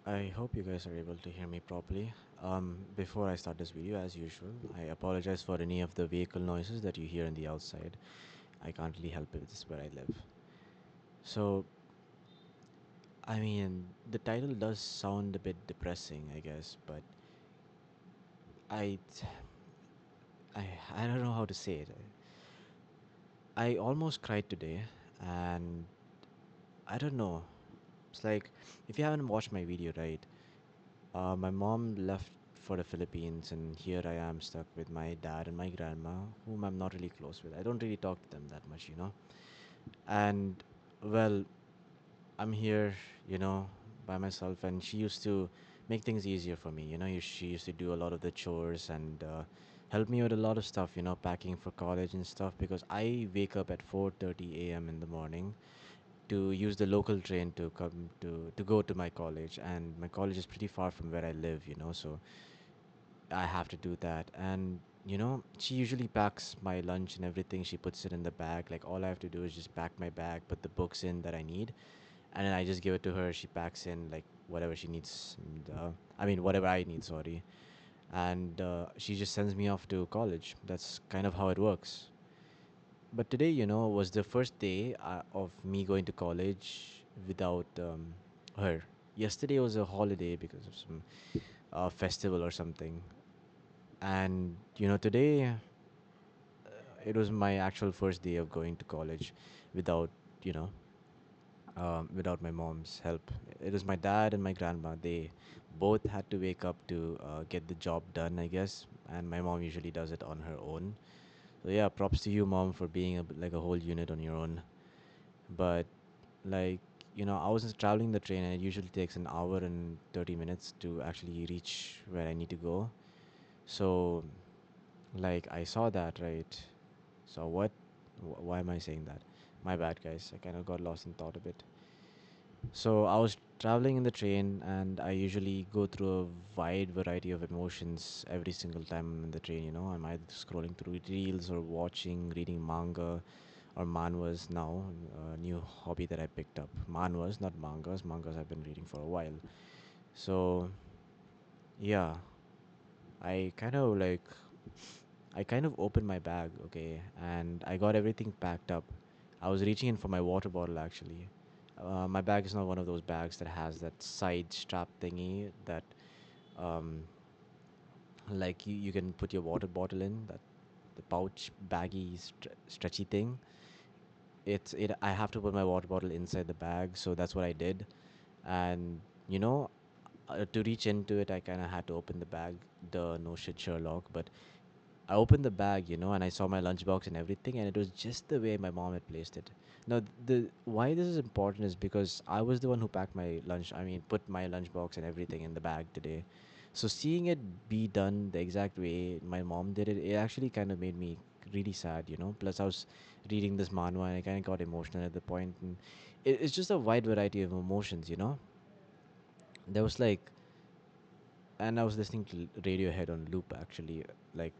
I hope you guys are able to hear me properly. Before I start this video, as usual, I apologize for any of the vehicle noises that you hear in the outside. I can't really help it, this is where I live. So, I mean, the title does sound a bit depressing, I guess, but I, I, I don't know how to say it. I almost cried today, and I don't know. It's like, if you haven't watched my video, right? My mom left for the Philippines, and here I am stuck with my dad and my grandma, whom I'm not really close with. I don't really talk to them that much. And, well, I'm here, you know, by myself, and she used to make things easier for me. She used to do a lot of the chores and help me with a lot of stuff, packing for college and stuff, because I wake up at 4:30 a.m. in the morning to use the local train to come to go to my college, and my college is pretty far from where I live, so I have to do that. And she usually packs my lunch and everything. She puts it in the bag. Like, all I have to do is just pack my bag, put the books in that I need, and then I just give it to her. She packs in like whatever she needs. And, I mean, whatever I need. Sorry. And she just sends me off to college. That's kind of how it works. But today, was the first day of me going to college without her. Yesterday was a holiday because of some festival or something. And today it was my actual first day of going to college without you know without my mom's help. It was my dad and my grandma. They both had to wake up to get the job done, I guess, and my mom usually does it on her own. So yeah, props to you, mom, for being like a whole unit on your own. But, like, I was traveling the train, and it usually takes an hour and 30 minutes to actually reach where I need to go. So, like, I saw that, right? So what? Why am I saying that? My bad, guys. I kind of got lost in thought a bit. So I was traveling in the train, and I usually go through a wide variety of emotions every single time I'm in the train. I'm either scrolling through reels or watching, reading manga or manhwas now. A new hobby that I picked up. Manhwas, not mangas. Mangas I've been reading for a while. So yeah, I kind of like I kind of opened my bag, okay, and I got everything packed up. I was reaching in for my water bottle actually. My bag is not one of those bags that has that side strap thingy that, um, like you can put your water bottle in, that the pouch baggy stretchy thing. I have to put my water bottle inside the bag, so that's what I did. And you know, to reach into it, I kind of had to open the bag. The no shit Sherlock, but I opened the bag, and I saw my lunchbox and everything, and it was just the way my mom had placed it. Now, the why this is important is because I was the one who packed my lunch. I mean, put my lunchbox and everything in the bag today. So seeing it be done the exact way my mom did it, it actually kind of made me really sad. Plus, I was reading this manhwa, and I kind of got emotional at the point, and it's just a wide variety of emotions. There was like, and I was listening to Radiohead on loop actually, like,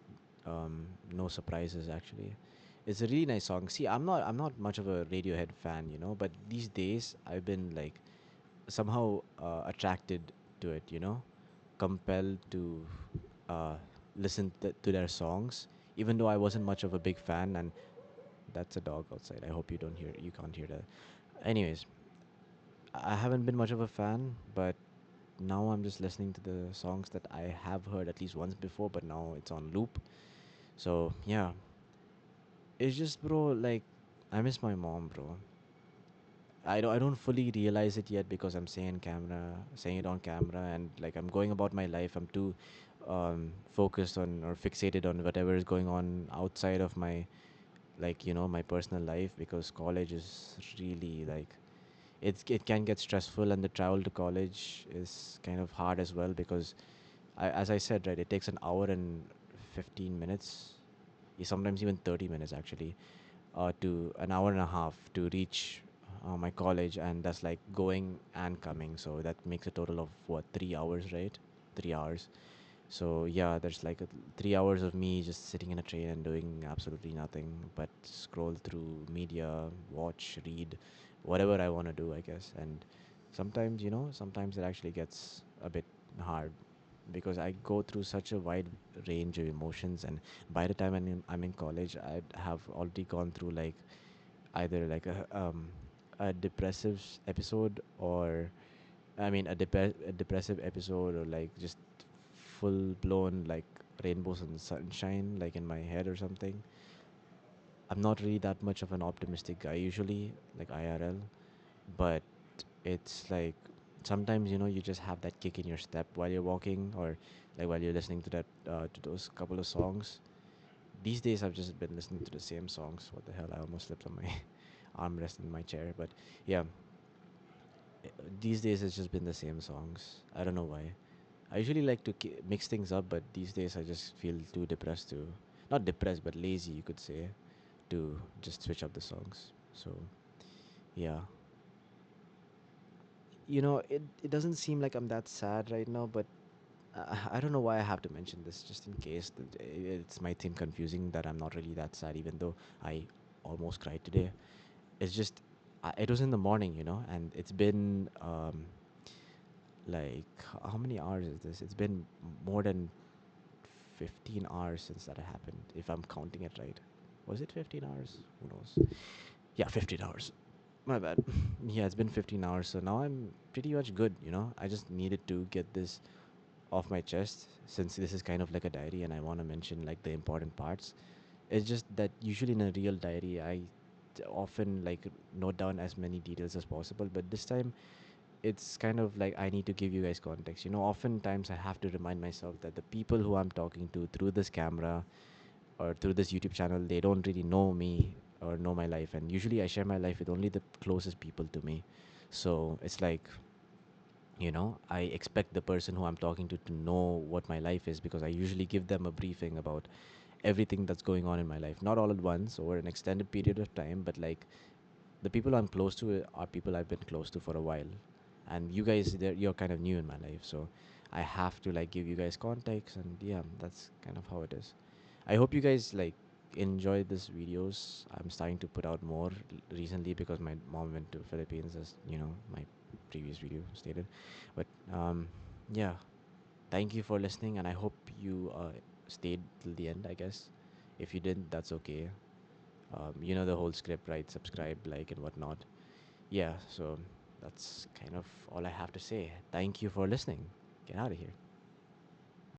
no surprises actually. It's a really nice song. See, I'm not much of a Radiohead fan, but these days I've been like somehow attracted to it, compelled to uh, listen to their songs, even though I wasn't much of a big fan. And that's a dog outside. I hope you can't hear that. Anyways, I haven't been much of a fan, but now I'm just listening to the songs that I have heard at least once before, but now it's on loop. So yeah, it's just, bro, like, I miss my mom, bro. I don't fully realize it yet because I'm saying it on camera, and like I'm going about my life. I'm too focused on or fixated on whatever is going on outside of my, like, my personal life, because college is really like, it can get stressful, and the travel to college is kind of hard as well because as I said, right, it takes an hour and 15 minutes, sometimes even 30 minutes actually, to an hour and a half to reach my college, and that's like going and coming. So that makes a total of what, 3 hours, right? 3 hours. So yeah, there's like 3 hours of me just sitting in a train and doing absolutely nothing but scroll through media, watch, read, whatever I want to do, I guess. And Sometimes, sometimes it actually gets a bit hard because I go through such a wide range of emotions, and by the time I'm in college, I have already gone through like either like a depressive episode, or I mean a depressive episode, or like just full blown like rainbows and sunshine like in my head or something. I'm not really that much of an optimistic guy usually, like IRL, but it's like sometimes you just have that kick in your step while you're walking, or like while you're listening to that to those couple of songs. These days I've just been listening to the same songs. What the hell, I almost slipped on my armrest in my chair. But yeah, these days it's just been the same songs. I don't know why. I usually like to mix things up, but these days I just feel too depressed to, not depressed but lazy, you could say, to just switch up the songs. So yeah, it doesn't seem like I'm that sad right now, but I don't know why I have to mention this, just in case it's might seem confusing that I'm not really that sad, even though I almost cried today. It's just it was in the morning, and it's been like how many hours is this? It's been more than 15 hours since that happened, if I'm counting it right. Was it 15 hours? Who knows? Yeah, 15 hours. My bad. Yeah, it's been 15 hours, so now I'm pretty much good. I just needed to get this off my chest, since this is kind of like a diary and I want to mention like the important parts. It's just that usually in a real diary, I often like note down as many details as possible, but this time it's kind of like I need to give you guys context. Oftentimes I have to remind myself that the people who I'm talking to through this camera or through this YouTube channel, they don't really know me or know my life, and usually I share my life with only the closest people to me. So it's like, I expect the person who I'm talking to know what my life is, because I usually give them a briefing about everything that's going on in my life, not all at once over an extended period of time, but like the people I'm close to are people I've been close to for a while, and you guys, you're kind of new in my life, so I have to like give you guys context, and yeah, that's kind of how it is. I hope you guys like enjoy these videos. I'm starting to put out more recently because my mom went to Philippines, as my previous video stated. But yeah, thank you for listening, and I hope you stayed till the end. I guess if you didn't, that's okay. You know the whole script, right? Subscribe, like, and whatnot. Yeah, so that's kind of all I have to say. Thank you for listening. Get out of here.